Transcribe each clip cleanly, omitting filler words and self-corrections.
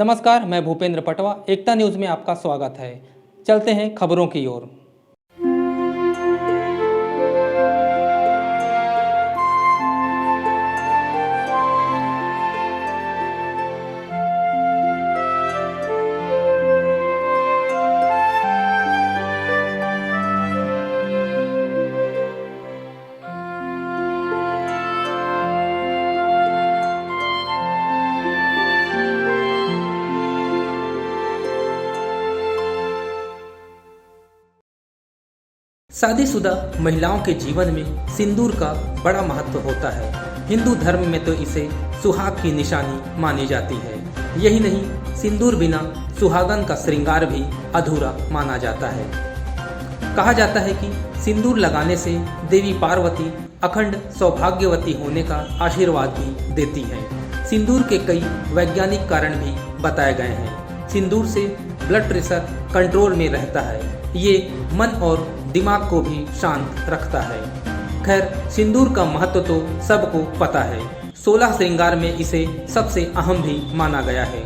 नमस्कार, मैं भूपेंद्र पटवा। एकता न्यूज़ में आपका स्वागत है। चलते हैं खबरों की ओर। शादीशुदा महिलाओं के जीवन में सिंदूर का बड़ा महत्व होता है। हिंदू धर्म में तो इसे सुहाग की निशानी मानी जाती है। यही नहीं, सिंदूर बिना सुहागन का श्रृंगार भी अधूरा माना जाता है। कहा जाता है कि सिंदूर लगाने से देवी पार्वती अखंड सौभाग्यवती होने का आशीर्वाद भी देती हैं। सिंदूर के कई वैज्ञानिक कारण भी बताए गए हैं। सिंदूर से ब्लड प्रेशर कंट्रोल में रहता है। ये मन और दिमाग को भी शांत रखता है। खैर, सिंदूर का महत्व तो सबको पता है। 16 श्रृंगार में इसे सबसे अहम भी माना गया है।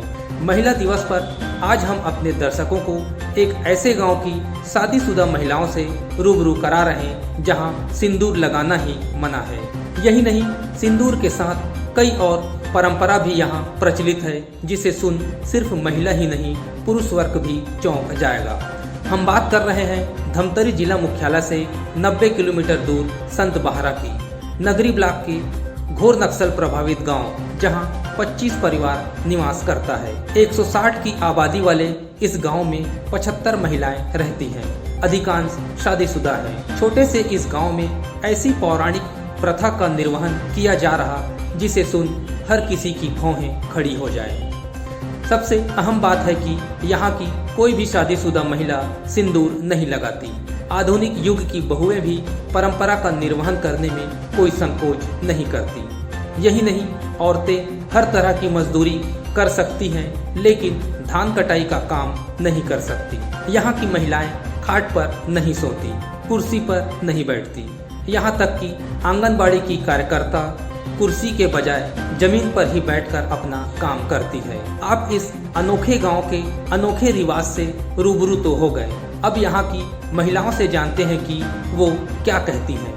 महिला दिवस पर आज हम अपने दर्शकों को एक ऐसे गांव की शादीशुदा महिलाओं से रूबरू करा रहे हैं जहां सिंदूर लगाना ही मना है। यही नहीं, सिंदूर के साथ कई और परंपरा भी यहाँ प्रचलित है, जिसे सुन सिर्फ महिला ही नहीं, पुरुष वर्ग भी चौंक जाएगा। हम बात कर रहे हैं धमतरी जिला मुख्यालय से 90 किलोमीटर दूर संत बहारा की नगरी ब्लॉक के घोर नक्सल प्रभावित गांव, जहां 25 परिवार निवास करता है। 160 की आबादी वाले इस गांव में 75 महिलाएं रहती हैं। अधिकांश शादीशुदा हैं। छोटे से इस गांव में ऐसी पौराणिक प्रथा का निर्वहन किया जा रहा, जिसे सुन हर किसी की भौहें खड़ी हो जाए। सबसे अहम बात है कि यहाँ की कोई भी शादीशुदा महिला सिंदूर नहीं लगाती। आधुनिक युग की बहुएं भी परंपरा का निर्वहन करने में कोई संकोच नहीं करती। यही नहीं, औरतें हर तरह की मजदूरी कर सकती हैं, लेकिन धान कटाई का काम नहीं कर सकती। यहाँ की महिलाएं खाट पर नहीं सोती, कुर्सी पर नहीं बैठती। यहाँ तक कि आंगनबाड़ी की कार्यकर्ता कुर्सी के बजाय जमीन पर ही बैठकर अपना काम करती है। आप इस अनोखे गांव के अनोखे रिवाज से रूबरू तो हो गए। अब यहाँ की महिलाओं से जानते हैं कि वो क्या कहती हैं।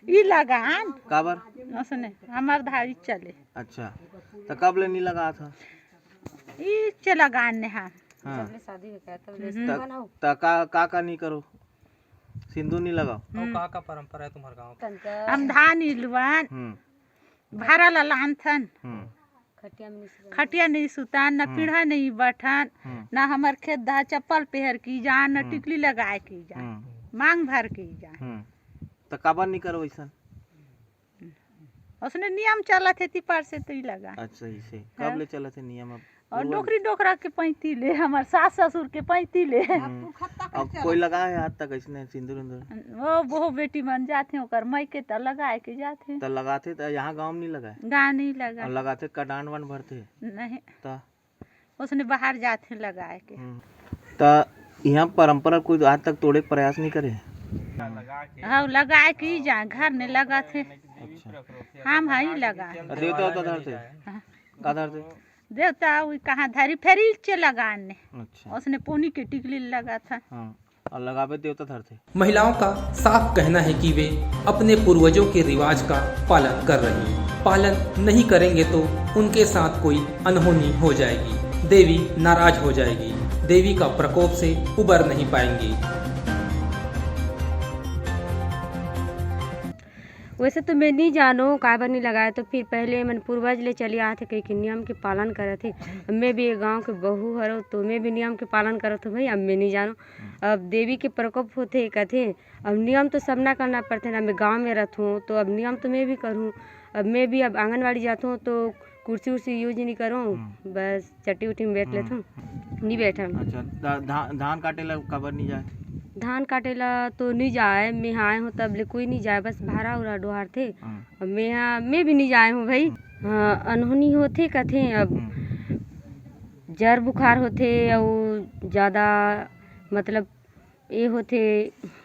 ई लगान काबर उसने हमार धारी चले। अच्छा, तो कब ले नहीं लगा था? ई चे लगान ने हाँ। शादी का नहीं करो, सिंदूर नहीं लगाओ। का परंपरा है तुम्हारे गाँव? हम धान इलवान भारा लान थन, खटिया नहीं सुतान, न पीढ़ा नहीं बैठान, न हमार खेत दा चप्पल पहर की जान, न टिकली लगाए की जान, मांग भर की जान। तो काबर नहीं करो वैसा? उसने नियम चला थे ती पर से तो ही लगा। अच्छा, इसे कब ले चला थे नियम? अब और नौकरी डोकरा के 35 ले, हमार सास ससुर के 35 ले। अब कोई लगा है हाथ तक इसने सिंदूर? वो बेटी बन जाते ओकर मई के त लगाए के जाते। तो लगाते तो यहाँ गाँव में नहीं लगाए? गाँव नहीं लगा। और लगाते कडान वन भरते नहीं, तो उसने बाहर जाते लगाए के। तो यहाँ परंपरा कोई आज तक तोड़े के प्रयास नहीं करे? हाँ, लगाए के जा घर ने लगा थे। अच्छा, हम हाई लगा देवता तो धरते का धरते? देवता कहाँ धरी फेरी चे लगाने। अच्छा, उसने पोनी के टिकली लगा था। हाँ, और लगावे देवता धरते। महिलाओं का साफ कहना है कि वे अपने पूर्वजों के रिवाज का पालन कर रही हैं। पालन नहीं करेंगे तो उनके साथ कोई अनहोनी हो जाएगी। देवी नाराज हो जाएगी। देवी का प्रकोप से उबर नहीं पाएंगी। वैसे तो मैं नहीं जानो काबर नहीं लगाया, तो फिर पहले मन पूर्वज ले चले आए थे कई नियम के पालन करे थे। मैं भी एक गांव के बहू हरो, तो मैं भी नियम के पालन करत हूँ भाई। अब मैं नहीं जानो, अब देवी के प्रकोप होते कहते, अब नियम तो सब ना करना पड़ते ना। मैं गांव में रहता हूँ तो अब नियम तो मैं भी करूँ। अब मैं भी अब आंगनबाड़ी जाता हूँ तो कुर्सी उर्सी यूज नहीं करूँ, बस चट्टी उट्टी में बैठ लेता हूँ, नहीं बैठा। अच्छा, धान काटे ला कबर नहीं जाए? धान काटेला तो नहीं जाए, मैं आए हूँ तब ले कोई नहीं जाए, बस भाड़ा उड़ा डोहार थे। अब मैं भी नहीं जाए हूँ भाई। हाँ, अनहोनी होते कथे। अब जर बुखार होते और ज़्यादा मतलब ये होते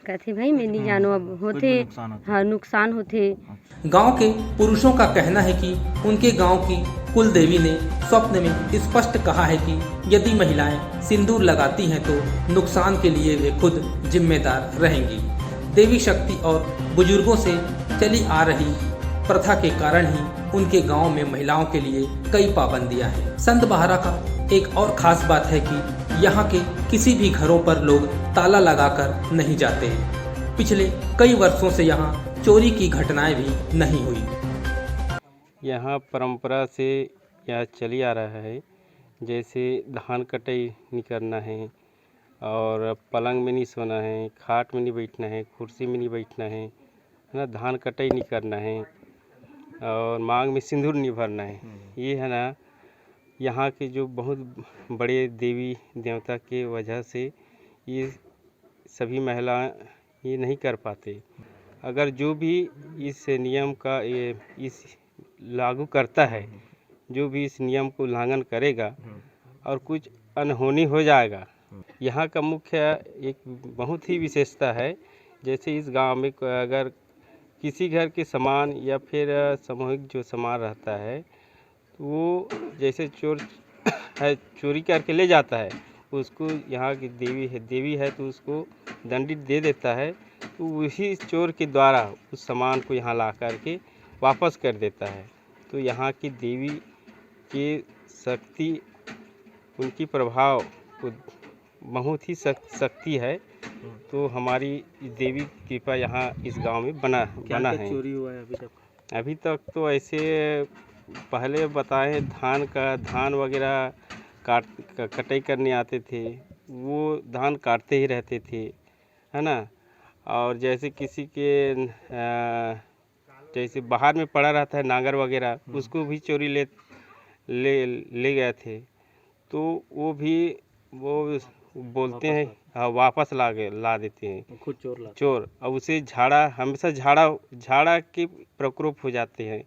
कहते भाई मैं नहीं जानो अब होते हाँ नुकसान होते। गांव के पुरुषों का कहना है कि उनके गांव की कुल देवी ने स्वप्न में स्पष्ट कहा है कि यदि महिलाएं सिंदूर लगाती हैं तो नुकसान के लिए वे खुद जिम्मेदार रहेंगी। देवी शक्ति और बुजुर्गों से चली आ रही प्रथा के कारण ही उनके गांव में महिलाओं के लिए कई पाबंदियां हैं। संत बहारा का एक और खास बात है कि यहाँ के किसी भी घरों पर लोग ताला लगाकर नहीं जाते। पिछले कई वर्षों से यहाँ चोरी की घटनाएं भी नहीं हुई। यहाँ परंपरा से यह चली आ रहा है, जैसे धान कटाई नहीं करना है और पलंग में नहीं सोना है, खाट में नहीं बैठना है, कुर्सी में नहीं बैठना है ना, धान कटाई नहीं करना है और मांग में सिंदूर नहीं भरना है। ये है ना यहाँ के जो बहुत बड़े देवी देवता के वजह से ये सभी महिलाएं ये नहीं कर पाते। अगर जो भी इस नियम का ये इस लागू करता है, जो भी इस नियम को उल्लंघन करेगा और कुछ अनहोनी हो जाएगा। यहाँ का मुख्य एक बहुत ही विशेषता है, जैसे इस गांव में अगर किसी घर के सामान या फिर सामूहिक जो सामान रहता है तो वो जैसे चोर है चोरी करके ले जाता है, उसको यहाँ की देवी है तो उसको दंडित दे देता है, तो उसी चोर के द्वारा उस सामान को यहाँ ला करके वापस कर देता है। तो यहाँ की देवी के शक्ति, उनकी प्रभाव बहुत ही शक्ति है। तो हमारी देवी कृपा यहाँ इस गांव में बना है। चोरी हुआ है अभी तक तो ऐसे पहले बताए धान वगैरह कटाई करने आते थे, वो धान काटते ही रहते थे, है ना। और जैसे किसी के जैसे बाहर में पड़ा रहता है नांगर वगैरह, उसको भी चोरी ले गए थे, तो वो बोलते हैं हाँ वापस ला देते हैं खुद चोर। अब उसे हमेशा झाड़ा के प्रकोप हो जाते हैं,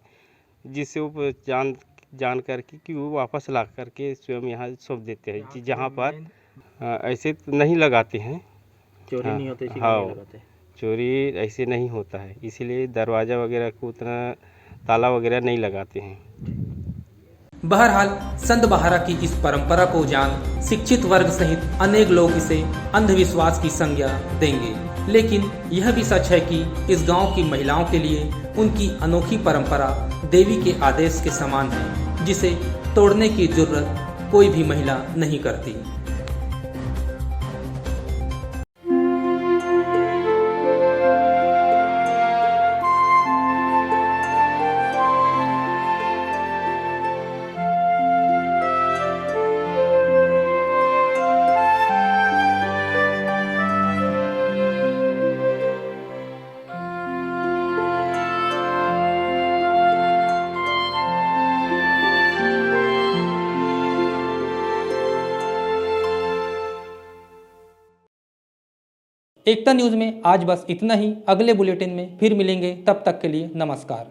जिससे वो जान करके कि वो वापस ला करके स्वयं यहाँ सौंप देते हैं। जहाँ पर ऐसे तो नहीं लगाते हैं, चोरी हाँ, नहीं होते, हाँ चोरी ऐसे नहीं होता है, इसीलिए दरवाज़ा वगैरह को उतना ताला वगैरह नहीं लगाते हैं। बहरहाल संत बहारा की इस परंपरा को जान शिक्षित वर्ग सहित अनेक लोग इसे अंधविश्वास की संज्ञा देंगे, लेकिन यह भी सच है कि इस गांव की महिलाओं के लिए उनकी अनोखी परंपरा देवी के आदेश के समान है, जिसे तोड़ने की जरूरत कोई भी महिला नहीं करती। एकता न्यूज़ में आज बस इतना ही। अगले बुलेटिन में फिर मिलेंगे, तब तक के लिए नमस्कार।